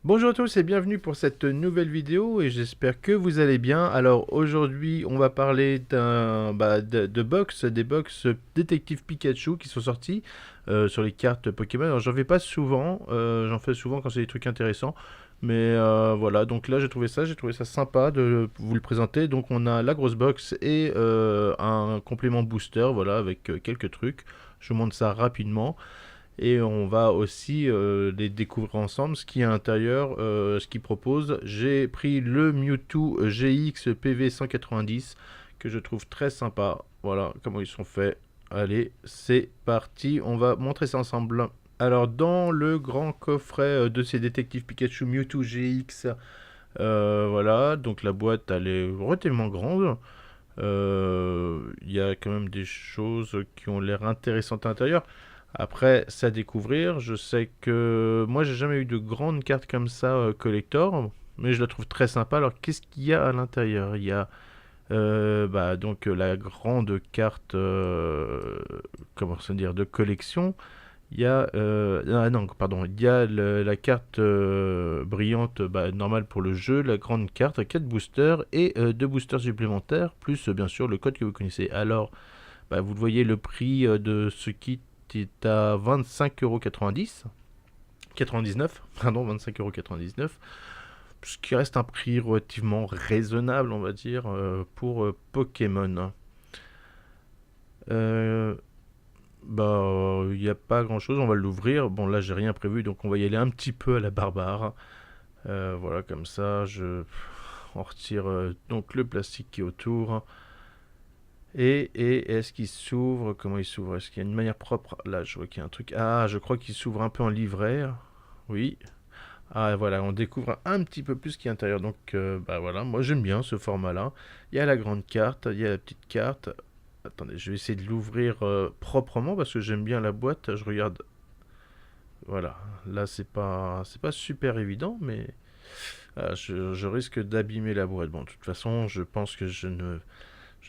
Bonjour à tous et bienvenue pour cette nouvelle vidéo et j'espère que vous allez bien. Alors aujourd'hui on va parler de box, des box Détective Pikachu qui sont sortis sur les cartes Pokémon. Alors j'en fais pas souvent, j'en fais souvent quand c'est des trucs intéressants. Mais voilà, donc là j'ai trouvé ça sympa de vous le présenter. Donc on a la grosse box et un complément booster, voilà, avec quelques trucs. Je vous montre ça rapidement. Et on va aussi les découvrir ensemble, ce qui est à l'intérieur, ce qu'il propose. J'ai pris le Mewtwo GX PV 190 que je trouve très sympa. Voilà comment ils sont faits. Allez, c'est parti, on va montrer ça ensemble. Alors dans le grand coffret de ces détectives Pikachu Mewtwo GX, voilà, donc la boîte elle est relativement grande. Il y a quand même des choses qui ont l'air intéressantes à l'intérieur. Après, c'est à découvrir. Je sais que moi, j'ai jamais eu de grande carte comme ça collector, mais je la trouve très sympa. Alors, qu'est-ce qu'il y a à l'intérieur? Il y a donc la grande carte, comment se dire, de collection. Il y a ah non, pardon, il y a la carte brillante normale pour le jeu, la grande carte, 4 boosters et 2 boosters supplémentaires, plus bien sûr le code que vous connaissez. Alors, vous le voyez, le prix de ce kit est à 25,90 €. 99, pardon, 25,99 €. Ce qui reste un prix relativement raisonnable, on va dire, pour Pokémon. Euh, il n'y a pas grand chose, on va l'ouvrir. Bon, là, j'ai rien prévu, donc on va y aller un petit peu à la barbare. Voilà, comme ça, on retire donc le plastique qui est autour. Et est-ce qu'il s'ouvre? Comment il s'ouvre? Est-ce qu'il y a une manière propre? Là, je vois qu'il y a un truc. Ah, je crois qu'il s'ouvre un peu en livret. Oui. Ah, voilà, on découvre un petit peu plus ce qu'il y a à l'intérieur. Donc, voilà, moi j'aime bien ce format-là. Il y a la grande carte, il y a la petite carte. Attendez, je vais essayer de l'ouvrir proprement parce que j'aime bien la boîte. Je regarde. Voilà, là c'est pas super évident, mais je risque d'abîmer la boîte. Bon, de toute façon, je pense que je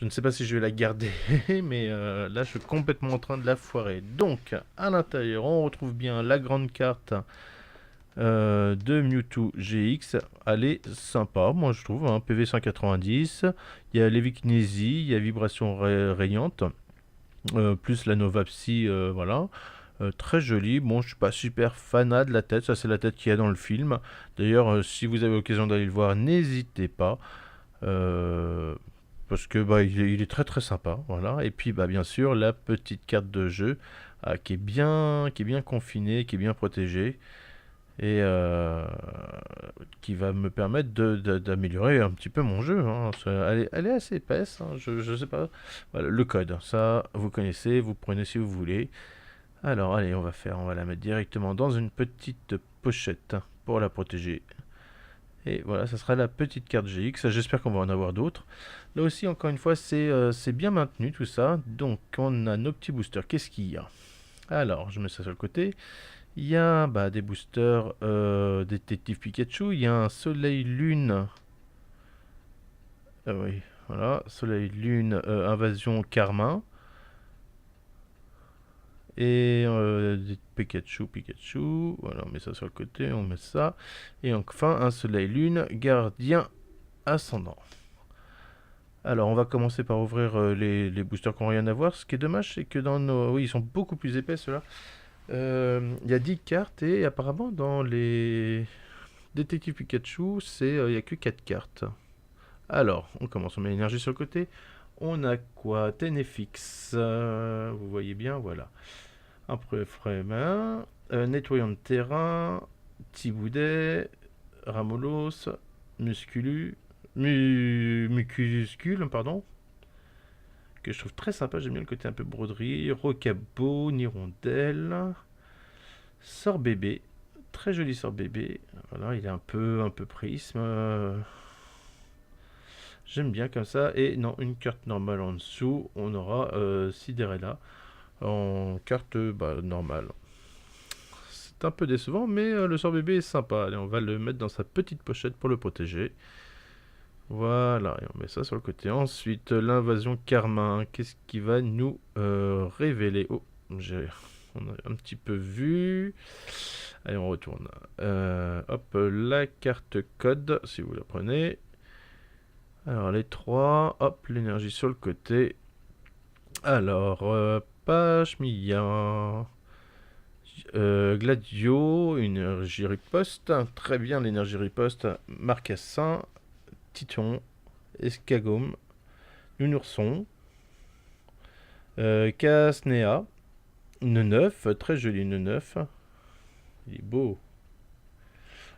ne sais pas si je vais la garder, mais là je suis complètement en train de la foirer. Donc, à l'intérieur, on retrouve bien la grande carte de Mewtwo GX. Elle est sympa, moi je trouve, hein, PV 190. Il y a Lévikinésie, il y a Vibration Rayante, plus la Nova Psy, voilà. Très joli. Bon, je suis pas super fanat de la tête. Ça, c'est la tête qu'il y a dans le film. D'ailleurs, si vous avez l'occasion d'aller le voir, n'hésitez pas. Euh, Parce que il est très très sympa, voilà. Et puis bien sûr la petite carte de jeu qui est bien confinée, qui est bien protégée et qui va me permettre d'améliorer un petit peu mon jeu, hein. Elle est assez épaisse, hein, je sais pas. Voilà, le code, ça vous connaissez, vous prenez si vous voulez. Alors allez, on va la mettre directement dans une petite pochette pour la protéger. Et voilà, ça sera la petite carte GX. J'espère qu'on va en avoir d'autres. Là aussi, encore une fois, c'est bien maintenu tout ça. Donc, on a nos petits boosters. Qu'est-ce qu'il y a? Alors, je mets ça sur le côté. Il y a des boosters Détective Pikachu. Il y a un Soleil-Lune. Ah oui, voilà. Soleil-Lune, Invasion Carmin. Et des Pikachu. Voilà, on met ça sur le côté. On met ça. Et enfin, un Soleil-Lune, Gardien Ascendant. Alors, on va commencer par ouvrir les boosters qui n'ont rien à voir. Ce qui est dommage, c'est que dans nos. Oui, ils sont beaucoup plus épais, ceux-là. Il y a 10 cartes et apparemment, dans les Détective Pikachu, il n'y a que 4 cartes. Alors, on commence, on met l'énergie sur le côté. On a quoi? Tenefix. Vous voyez bien, voilà. Un préfrémin. Nettoyant de terrain. Tiboudet. Ramolos. Musculu. Mucuscule, pardon, que je trouve très sympa. J'aime bien le côté un peu broderie. Rocabo, Nirondelle, Sort bébé, très joli sort bébé. Voilà, il est un peu prisme. J'aime bien comme ça. Et non, une carte normale en dessous. On aura Cinderella en carte normale. C'est un peu décevant, mais le sort bébé est sympa. Allez, on va le mettre dans sa petite pochette pour le protéger. Voilà, et on met ça sur le côté. Ensuite, l'invasion Carmin. Qu'est-ce qui va nous révéler? Oh, On a un petit peu vu. Allez, on retourne. Hop, la carte code, si vous la prenez. Alors, les trois. Hop, l'énergie sur le côté. Alors, page Mia. Gladio, énergie riposte. Très bien, l'énergie riposte. Marcassin. Titon. Escagome. Nounourson. Casnea. Neuf, très joli neuf. Il est beau.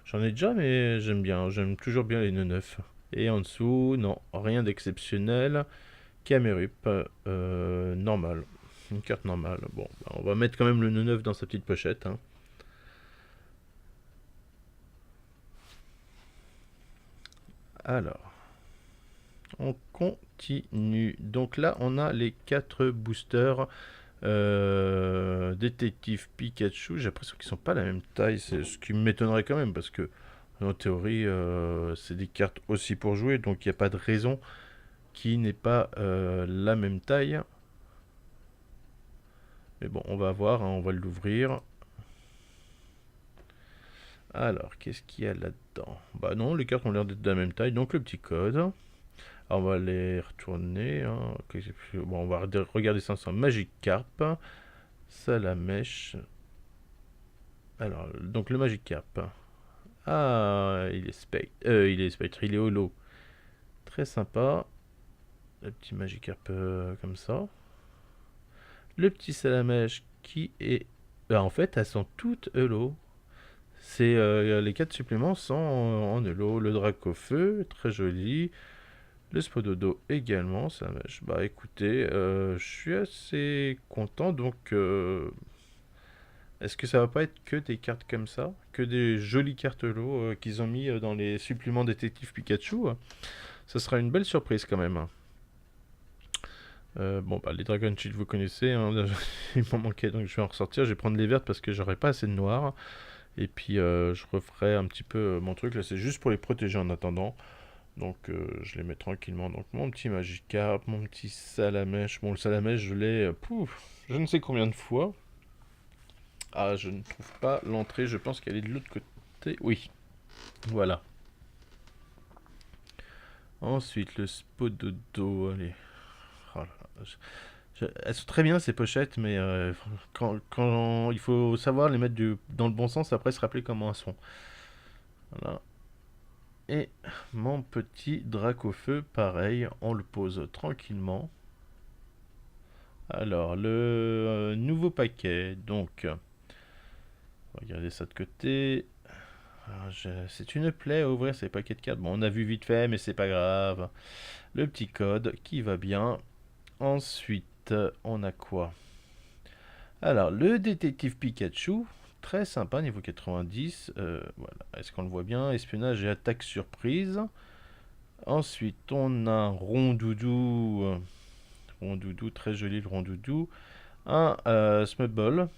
J'en ai déjà, mais j'aime bien. J'aime toujours bien les neufs. Et en dessous, non, rien d'exceptionnel. Camerup, normal. Une carte normale. Bon, bah, on va mettre quand même le neuf dans sa petite pochette. Hein. Alors, on continue. Donc là, on a les 4 boosters. Détective Pikachu, j'ai l'impression qu'ils sont pas la même taille, c'est ce qui m'étonnerait quand même parce que en théorie c'est des cartes aussi pour jouer, donc il n'y a pas de raison qui n'est pas la même taille. Mais bon, on va voir, hein, on va l'ouvrir. Alors, qu'est-ce qu'il y a là-dedans? Bah non, les cartes ont l'air d'être de la même taille, donc le petit code. Alors, on va les retourner. Hein. Bon, on va regarder ça ensemble. Magikarp, Salamèche. Alors, donc le Magikarp. Ah, il est spectre, il est holo. Très sympa. Le petit Magikarp comme ça. Le petit Salamèche qui est... en fait, elles sont toutes holo. C'est les 4 suppléments sont en holo. Le Dracofeu, très joli. Le Spododo également, Salamèche. Bah écoutez, je suis assez content. Donc, est-ce que ça va pas être que des cartes comme ça? Que des jolies cartes holo qu'ils ont mis dans les suppléments détective Pikachu? Ça sera une belle surprise quand même. Bon, bah, les Dragon Shield, vous connaissez. Hein, il m'en manquait, donc je vais en ressortir. Je vais prendre les vertes parce que j'aurai pas assez de noir. Et puis, je referai un petit peu mon truc. Là, c'est juste pour les protéger en attendant. Donc, je les mets tranquillement. Donc, mon petit Magikarp, mon petit Salamèche. Bon, le Salamèche, je l'ai, je ne sais combien de fois. Ah, je ne trouve pas l'entrée. Je pense qu'elle est de l'autre côté. Oui, voilà. Ensuite, le Spododo. Allez. Oh là là, elles sont très bien ces pochettes, mais quand il faut savoir les mettre dans le bon sens, après se rappeler comment elles sont. Voilà. Et mon petit Dracofeu, pareil, on le pose tranquillement. Alors, le nouveau paquet, donc, regardez ça de côté. C'est une plaie à ouvrir ces paquets de cartes. Bon, on a vu vite fait, mais c'est pas grave. Le petit code qui va bien. Ensuite, on a quoi? Alors, le détective Pikachu, très sympa, niveau 90. Voilà. Est-ce qu'on le voit bien? Espionnage et attaque surprise. Ensuite, on a un Rondoudou. Rondoudou, très joli le Rondoudou. Un Smubble.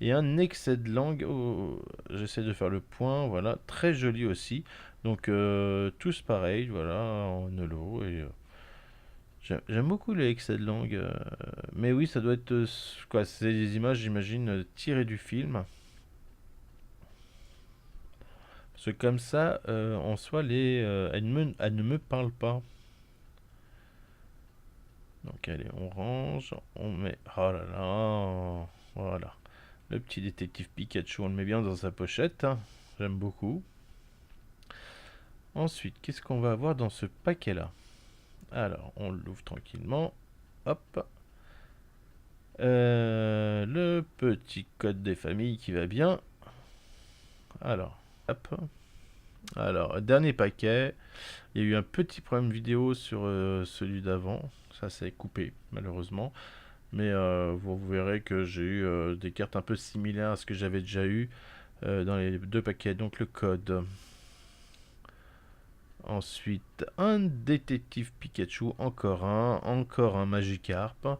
Et un excès de langue. Oh, j'essaie de faire le point. Voilà, très joli aussi. Donc, tous pareils, voilà, en holo. Et j'aime beaucoup les excès de langue. Mais oui, ça doit être. Quoi, c'est des images, j'imagine, tirées du film. Parce que comme ça, en soi, elles ne me parlent pas. Donc, allez, on range. On met. Oh là là. Voilà. Le petit détective Pikachu, on le met bien dans sa pochette. Hein. J'aime beaucoup. Ensuite, qu'est-ce qu'on va avoir dans ce paquet-là? Alors, on l'ouvre tranquillement. Hop. Le petit code des familles qui va bien. Alors, hop. Alors, dernier paquet. Il y a eu un petit problème vidéo sur celui d'avant. Ça s'est coupé, malheureusement. Mais vous verrez que j'ai eu des cartes un peu similaires à ce que j'avais déjà eu dans les deux paquets. Donc, le code. Ensuite, un détective Pikachu, encore un Magikarp,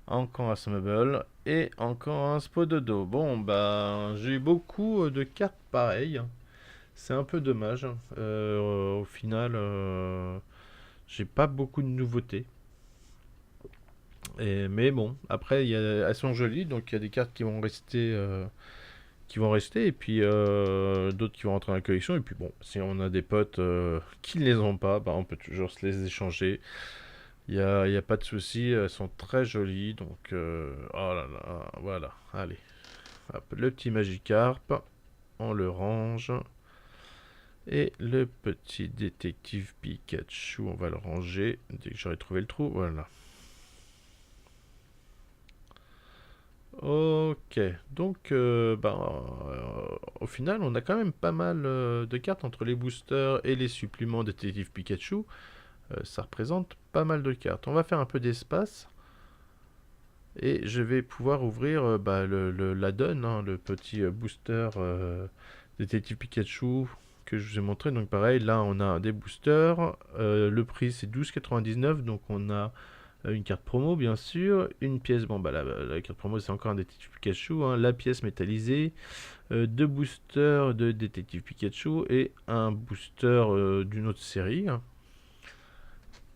encore un Smubble et encore un Spododo. Bon, bah, j'ai eu beaucoup de cartes pareilles. C'est un peu dommage. Au final, j'ai pas beaucoup de nouveautés. Mais bon, après, elles sont jolies, donc il y a des cartes qui vont rester, et puis d'autres qui vont rentrer dans la collection. Et puis bon, si on a des potes qui ne les ont pas, bah, on peut toujours se les échanger. Il y a pas de souci, elles sont très jolies, donc oh là là, voilà, allez. Hop, le petit Magikarp, on le range. Et le petit détective Pikachu, on va le ranger dès que j'aurai trouvé le trou, voilà. Ok, donc au final, on a quand même pas mal de cartes entre les boosters et les suppléments Détective Pikachu. Ça représente pas mal de cartes. On va faire un peu d'espace et je vais pouvoir ouvrir l'add-on, hein, le petit booster Détective Pikachu que je vous ai montré. Donc pareil, là on a des boosters. Le prix c'est 12,99, donc on a une carte promo bien sûr, une pièce, bon bah la carte promo c'est encore un détective Pikachu, hein, la pièce métallisée, deux boosters de détective Pikachu et un booster d'une autre série, hein.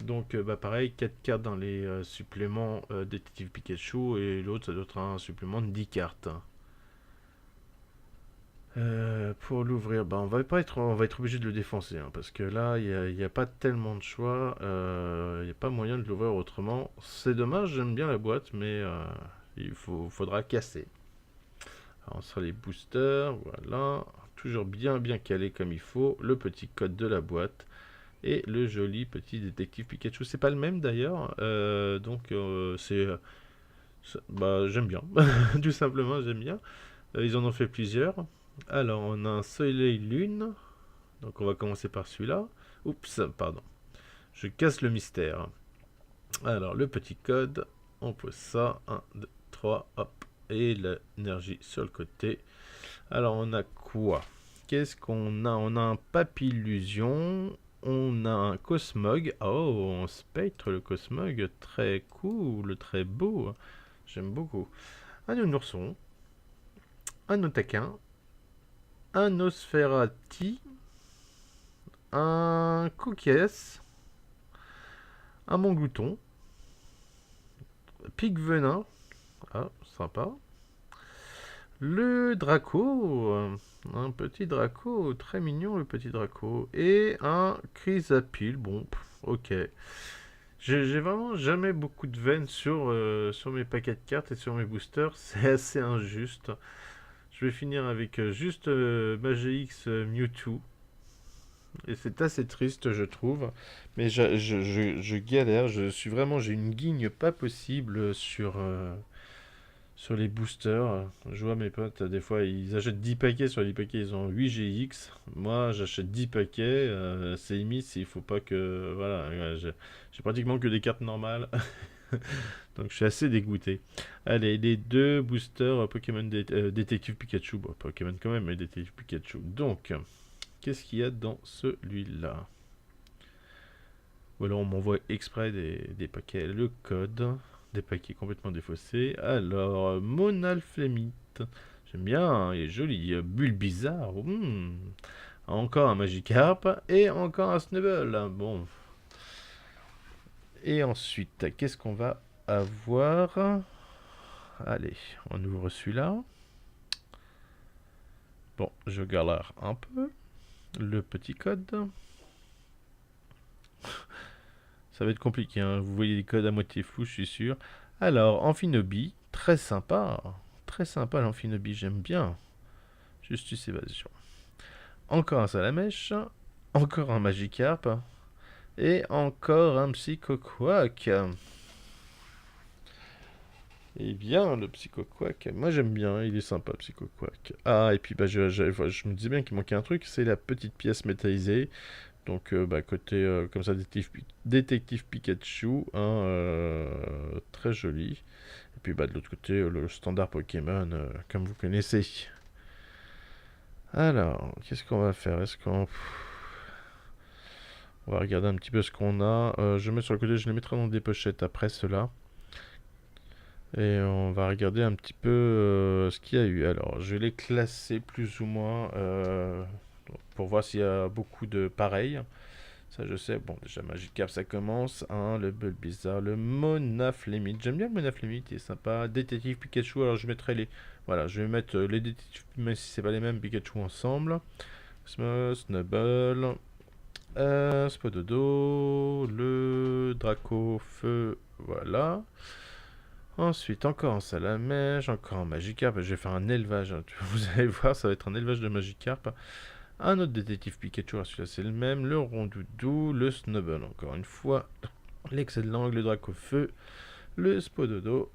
Donc pareil, 4 cartes dans les suppléments détective Pikachu et l'autre ça doit être un supplément de 10 cartes. Pour l'ouvrir, bah, on va être obligé de le défoncer, hein, parce que là, il n'y a pas tellement de choix. Il n'y a pas moyen de l'ouvrir autrement. C'est dommage, j'aime bien la boîte, mais faudra casser. Alors, on sera les boosters, voilà. Toujours bien calé comme il faut. Le petit code de la boîte. Et le joli petit détective Pikachu. C'est pas le même d'ailleurs. Bah, j'aime bien. Tout simplement, j'aime bien. Ils en ont fait plusieurs. Alors, on a un soleil lune. Donc, on va commencer par celui-là. Oups, pardon. Je casse le mystère. Alors, le petit code. On pose ça. 1, 2, 3. Hop. Et l'énergie sur le côté. Alors, on a quoi? Qu'est-ce qu'on a? On a un Papillusion. On a un Cosmog. Oh, on spectre le Cosmog. Très cool, très beau. J'aime beaucoup. Un Nourson. Un Otaquin. Un Nosferati, un Cookies, un Montglouton, Pic Venin, ah, sympa, le Draco, un petit Draco, très mignon le petit Draco, et un Chrysapile, bon, ok. J'ai vraiment jamais beaucoup de veines sur mes paquets de cartes et sur mes boosters, c'est assez injuste. Je vais finir avec juste Magix Mewtwo. Et c'est assez triste, je trouve. Mais je galère. J'ai une guigne pas possible sur les boosters. Je vois mes potes, des fois, ils achètent 10 paquets. Sur les paquets, ils ont 8 GX. Moi, j'achète 10 paquets. C'est limite, il faut pas que. Voilà, ouais, j'ai pratiquement que des cartes normales. Donc, je suis assez dégoûté. Allez, les deux boosters Pokémon Détective Pikachu. Bon, Pokémon quand même, mais Détective Pikachu. Donc. Qu'est-ce qu'il y a dans celui-là? Ou alors on m'envoie exprès des paquets. Le code. Des paquets complètement défaussés. Alors, Monalflemite. J'aime bien, hein, il est joli. Bulbizarre. Encore un Magikarp. Et encore un Snubble. Bon. Et ensuite, qu'est-ce qu'on va avoir? Allez, on ouvre celui-là. Bon, je galère un peu. Le petit code. Ça va être compliqué, hein. Vous voyez les codes à moitié flous, je suis sûr. Alors, Amphinobi, très sympa. Très sympa l'Amphinobi, j'aime bien. Justice Évasion. Encore un Salamèche. Encore un Magikarp. Et encore un Psychoquack. Eh bien, le Psychoquack, moi j'aime bien, il est sympa le Psychoquack. Ah, et puis je me disais bien qu'il manquait un truc, c'est la petite pièce métallisée. Donc, côté comme ça, détective Pikachu, hein, très joli. Et puis, de l'autre côté, le standard Pokémon, comme vous connaissez. Alors, qu'est-ce qu'on va faire? On va regarder un petit peu ce qu'on a. Je mets sur le côté, je les mettrai dans des pochettes après cela. Et on va regarder un petit peu ce qu'il y a eu. Alors, je vais les classer plus ou moins pour voir s'il y a beaucoup de pareils. Ça, je sais. Bon, déjà, Magikarp, ça commence. Hein, le Bulbizarre, le Monaflemite. J'aime bien le Monaflemite, il est sympa. Détective Pikachu, alors je mettrai les... Voilà, je vais mettre les détectives, même si c'est pas les mêmes, Pikachu ensemble. Snubble. Spododo. Le Draco Feu, voilà. Ensuite, encore un Salamèche, encore un Magikarp. Je vais faire un élevage, hein. Vous allez voir, ça va être un élevage de Magikarp. Un autre détective Pikachu, alors celui-là c'est le même. Le Rondoudou, le Snubble, encore une fois. L'excellent, le Dracofeu, le Spododo.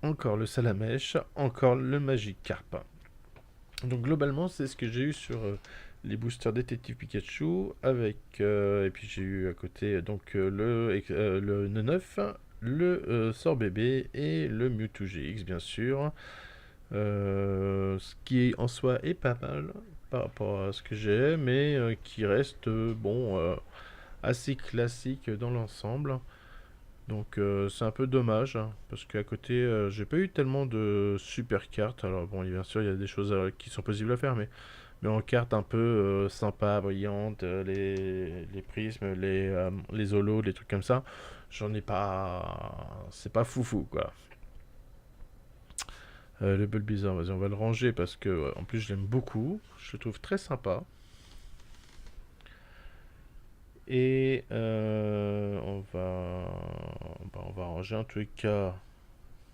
Encore le Salamèche, encore le Magikarp. Donc globalement, c'est ce que j'ai eu sur les boosters détective Pikachu. Avec, et puis j'ai eu à côté donc le N9, le Sorbébé et le Mewtwo GX, bien sûr. Ce qui en soi est pas mal par rapport à ce que j'ai, mais qui reste bon assez classique dans l'ensemble. Donc c'est un peu dommage, hein, parce qu'à côté j'ai pas eu tellement de super cartes. Alors bon, bien sûr il y a des choses qui sont possibles à faire, mais en cartes un peu sympa, brillantes, les prismes, les holos, les trucs comme ça, j'en ai pas. C'est pas foufou quoi. Le Bulbizarre, vas-y, on va le ranger parce que, en plus, je l'aime beaucoup. Je le trouve très sympa. Et on va ranger en tous les cas.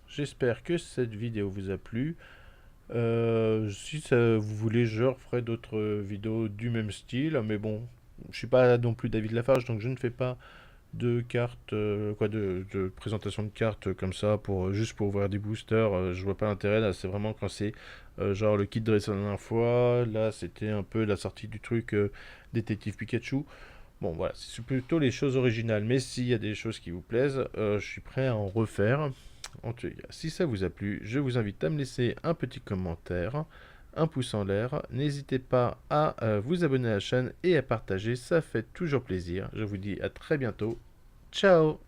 J'espère que cette vidéo vous a plu. Si ça, vous voulez, je referai d'autres vidéos du même style. Mais bon, je suis pas non plus David Lafarge, donc je ne fais pas de cartes, de présentation de cartes comme ça pour juste pour ouvrir des boosters. Je vois pas l'intérêt. Là, c'est vraiment quand c'est genre le kit dressé la dernière fois. Là, c'était un peu la sortie du truc détective Pikachu. Bon, voilà, c'est plutôt les choses originales. Mais s'il y a des choses qui vous plaisent, je suis prêt à en refaire. En tout cas, si ça vous a plu, je vous invite à me laisser un petit commentaire, un pouce en l'air. N'hésitez pas à vous abonner à la chaîne et à partager, ça fait toujours plaisir. Je vous dis à très bientôt. Ciao!